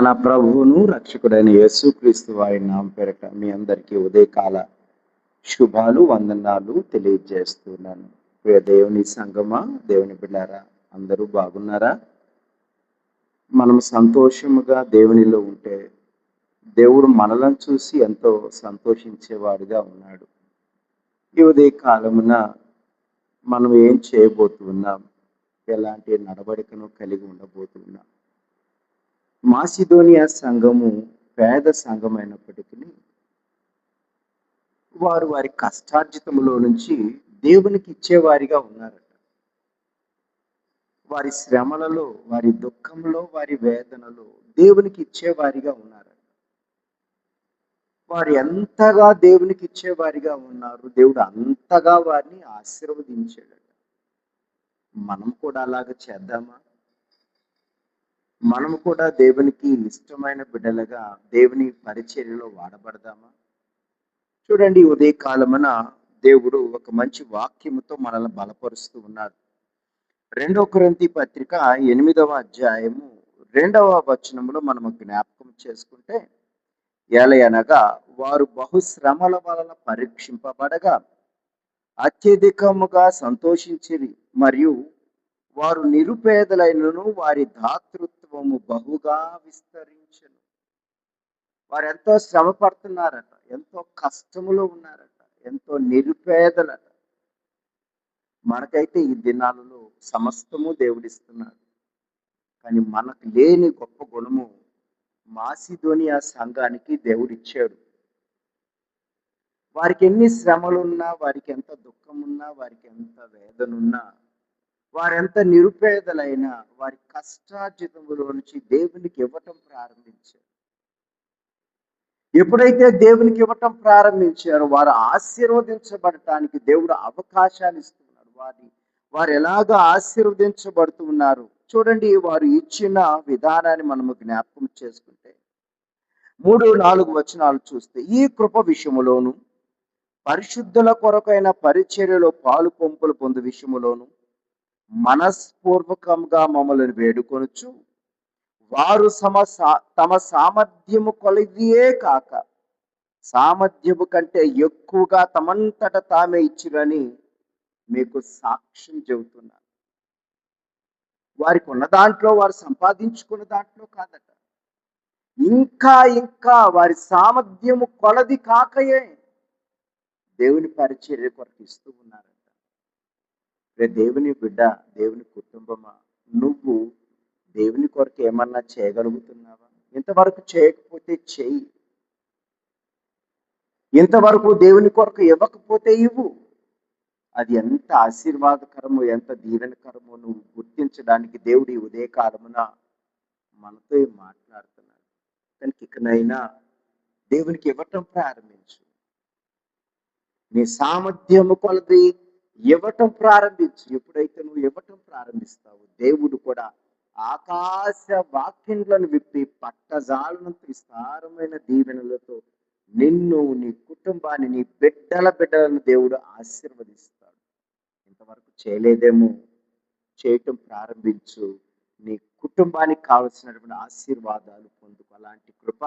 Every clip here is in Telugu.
మన ప్రభువును రక్షకుడైన యేసుక్రీస్తు వారి నామం పేరట మీ అందరికీ ఉదయకాల శుభాలు వందనాలు తెలియజేస్తున్నాను. ప్రియ దేవుని సంగమా, దేవుని బిడ్డారా, అందరూ బాగున్నారా? మనం సంతోషముగా దేవునిలో ఉంటే దేవుడు మనలను చూసి ఎంతో సంతోషించేవాడిగా ఉన్నాడు. ఈ ఉదయ కాలమున మనం ఏం చేయబోతున్నాం, ఎలాంటి నడవడికను కలిగి ఉండబోతున్నాం. మాసిదోనియా సంఘము పేద సంఘమైనప్పటికీ వారు వారి కష్టార్జితములో నుంచి దేవునికి ఇచ్చేవారిగా ఉన్నారట. వారి శ్రమలలో, వారి దుఃఖంలో, వారి వేదనలో దేవునికి ఇచ్చేవారిగా ఉన్నారట. వారు ఎంతగా దేవునికి ఇచ్చేవారిగా ఉన్నారు, దేవుడు అంతగా వారిని ఆశీర్వదించాడట. మనం కూడా అలాగ చేద్దామా? మనము కూడా దేవునికి ఇష్టమైన బిడ్డలుగా దేవుని పరిచర్యలో వాడబడదామా? చూడండి, ఉదయ కాలమున దేవుడు ఒక మంచి వాక్యముతో మనల్ని బలపరుస్తూ ఉన్నాడు. 2 కొరింథీ పత్రిక 8వ అధ్యాయము 2వ వచనంలో మనము జ్ఞాపకం చేసుకుంటే, ఎలయనగా వారు బహుశ్రమల వలన పరీక్షింపబడగా అత్యధికముగా సంతోషించిరి, మరియు వారు నిరుపేదలైనను వారి దాతృత్వము బహుగా విస్తరించెను. వారు ఎంతో శ్రమ పడుతున్నారట, ఎంతో కష్టములో ఉన్నారట, ఎంతో నిరుపేదలట. మనకైతే ఈ దినాలలో సమస్తము దేవుడిస్తున్నాడు. కానీ మనకు లేని గొప్ప గుణము మాసిదోనియా సంఘానికి దేవుడిచ్చాడు. వారికి ఎన్ని శ్రమలున్నా, వారికి ఎంత దుఃఖమున్నా, వారికి ఎంత వేదనున్నా, వారెంత నిరుపేదలైనా వారి కష్టార్జితములో నుంచి దేవునికి ఇవ్వటం ప్రారంభించారు. ఎప్పుడైతే దేవునికి ఇవ్వటం ప్రారంభించారో వారు ఆశీర్వదించబడటానికి దేవుడు అవకాశాలు ఇస్తున్నాడు. వారు ఎలాగ ఆశీర్వదించబడుతూ ఉన్నారు చూడండి. వారు ఇచ్చిన విధానాన్ని మనము జ్ఞాపకం చేసుకుంటే 3-4 వచనాలు చూస్తే, ఈ కృప విషయములోను పరిశుద్ధుల కొరకైన పరిచర్యలో పాలు పంపులు పొందు విషయములోను మనస్పూర్వకంగా మమ్మల్ని వేడుకొనుచు వారు తమ సామర్థ్యము కొలదియే కాక సామర్థ్యము కంటే ఎక్కువగా తమంతట తామే ఇచ్చిరని మీకు సాక్ష్యం చెబుతున్నారు. వారికి ఉన్న దాంట్లో, వారు సంపాదించుకున్న దాంట్లో కాదట, ఇంకా ఇంకా వారి సామర్థ్యము కొలది కాకయే దేవుని పరిచర్య కొరకు ఇస్తూ ఉన్నారట. దేవుని బిడ్డ, దేవుని కుటుంబమా, నువ్వు దేవుని కొరకు ఏమన్నా చేయగలుగుతున్నావా? ఇంతవరకు చేయకపోతే చెయ్యి. ఇంతవరకు దేవుని కొరకు ఇవ్వకపోతే ఇవ్వు. అది ఎంత ఆశీర్వాదకరమో, ఎంత దీవెనకరమో నువ్వు గుర్తించడానికి దేవుడి ఉదయకాలమున మనతో మాట్లాడుతున్నాడు. దానికి ఇకనైనా దేవునికి ఇవ్వటం ప్రారంభించు. నీ సామర్థ్యము కొలది ఇవ్వటం ప్రారంభించు. ఎప్పుడైతే నువ్వు ఇవ్వటం ప్రారంభిస్తావు, దేవుడు కూడా ఆకాశ వాక్యములను విప్పి పట్టజాలనంత విస్తారమైన దీవెనలతో నిన్ను, నీ కుటుంబాన్ని, నీ బిడ్డలను దేవుడు ఆశీర్వదిస్తాడు. ఇంతవరకు చేయలేదేమో, చేయటం ప్రారంభించు. నీ కుటుంబానికి కావలసినటువంటి ఆశీర్వాదాలు పొందుకు. అలాంటి కృప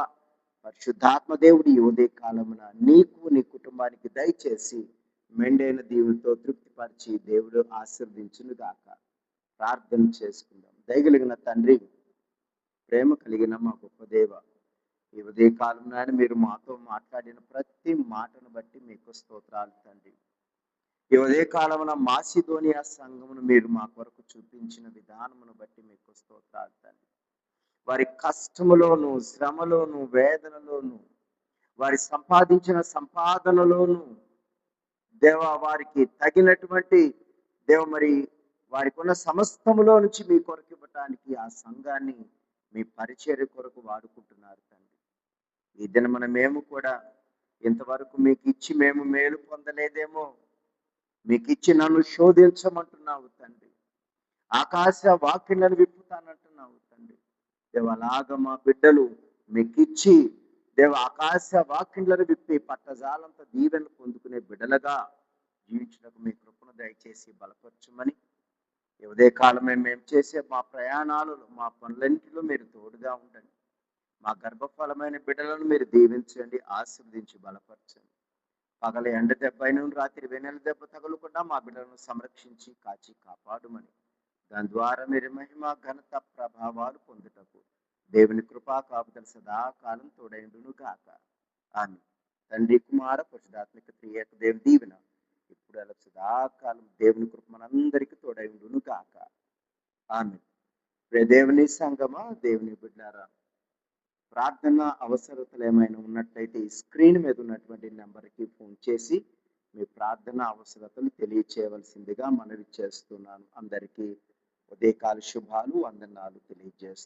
పరిశుద్ధాత్మ దేవుడు ఈ ఉదయ కాలమున నీకు, నీ కుటుంబానికి దయచేసి మెండైన దీవులతో తృప్తిపరిచి దేవుడు ఆశీర్వదించును గాక. ప్రార్థన చేసుకుందాం. దయగలిగిన తండ్రి, ప్రేమ కలిగిన మా గొప్ప దేవ, ఈ ఉదయ కాలంలో మీరు మాతో మాట్లాడిన ప్రతి మాటను బట్టి మీకు స్తోత్రాలు తండ్రి. ఈ ఉదయ కాలమున మాసిదోనియా సంఘమును మీరు మా కొరకు చూపించిన విధానమును బట్టి మీకు స్తోత్రాలు తండ్రి. వారి కష్టములోను, శ్రమలోను, వేదనలోను, వారి సంపాదించిన సంపాదనలోను దేవ వారికి తగినటువంటి మరి వారికి ఉన్న సమస్తములో నుంచి మీ కొరకు ఇవ్వటానికి ఆ సంఘాన్ని మీ పరిచర్య కొరకు వాడుకుంటున్నారు తండ్రి. ఈ దినమున మేము కూడా ఇంతవరకు మీకు ఇచ్చి మేము మేలు పొందలేదేమో, మీకు ఇచ్చి నన్ను శోధించమంటున్నావు తండ్రి. ఆకాశ వాక్యలను విప్పుతానంటున్నావు తండ్రి. దేవ అలాగ మా బిడ్డలు మీకు ఇచ్చి ఆకాశ వాక్యలను విప్పి పట్టజాలంత దీవెనలు పొందుకునే బిడ్డలుగా జీవించడానికి మీ కృపను దయచేసి బలపరచమని, ఉదయ కాలమే మేము చేసే మా ప్రయాణాలలో, మా పనులన్నింటిలో మీరు తోడుగా ఉండండి. మా గర్భఫలమైన బిడ్డలను మీరు దీవించండి, ఆశీర్వదించి బలపరచండి. పగల ఎండ దెబ్బ అయిన రాత్రి వెన్నెల దెబ్బ తగలకుండా మా బిడ్డలను సంరక్షించి కాచి కాపాడుమని, దాని ద్వారా మీరు మహిమ ఘనత ప్రభావాలు పొందుటకు దేవుని కృపా కాపుదల సదాకాలం తోడైండును గాక. ఆమె తండ్రి కుమార పరిశుధాత్మిక త్రియేక దేవి దీవెన ఇప్పుడు అలా సదాకాలం దేవుని కృప మనందరికీ తోడైండును గాక. ఆమె దేవుని సంగమా, దేవుని బిడ్డారా, ప్రార్థన అవసరతలు ఏమైనా ఉన్నట్లయితే ఈ స్క్రీన్ మీద ఉన్నటువంటి నెంబర్కి ఫోన్ చేసి మీ ప్రార్థన అవసరతలు తెలియచేయవలసిందిగా మనవి చేస్తున్నాను. అందరికీ ఉదయకాల శుభాలు, వందనాలు తెలియజేస్తున్నాను.